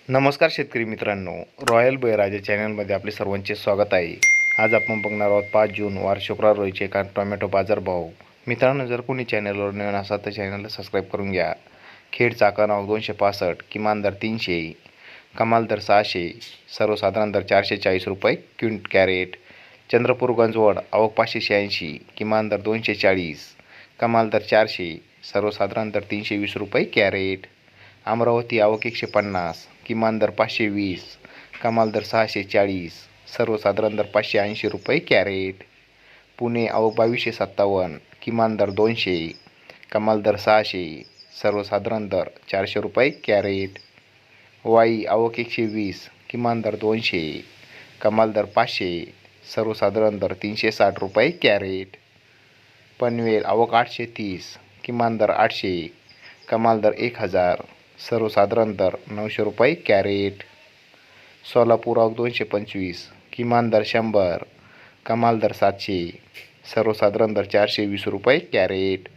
नमस्कार शेतकरी मित्रांनो, रॉयल बळीराजा चॅनलमध्ये आपले सर्वांचे स्वागत आहे। आज आपण बघणार आहोत 5 जून वार शुक्रवार रोजीचे टोमॅटो बाजारभाव। मित्रांनो, जर कोणी चॅनलवर नवीन असाल तर चॅनलला सबस्क्राईब करून घ्या। खेड चाका नाव 265, किमान दर 300, कमाल दर 600, सर्वसाधारण दर 440 रुपये क्विंट कॅरेट। चंद्रपूर गंजवड आवक 586, किमान दर 240, कमाल दर 400, सर्वसाधारण दर 320 रुपये कॅरेट। अमरावती आवक 150, किमान दर 520, कमाल दर 640, सर्वसाधारण दर 580 रुपये कॅरेट। पुणे आवक 2257, किमान दर 200, कमाल दर 600, सर्वसाधारण दर 400 रुपये कॅरेट। वाई आवक 120, किमान दर 200, कमाल दर 500, सर्वसाधारण दर 360 रुपये कॅरेट। पनवेल आवक 830, किमान दर 800, कमाल दर 1000, सर्वसाधारण दर 900 रुपये कॅरेट। सोलापूर आवक 225, किमान दर 100, कमाल दर 700, सर्वसाधारण दर 420 रुपये कॅरेट।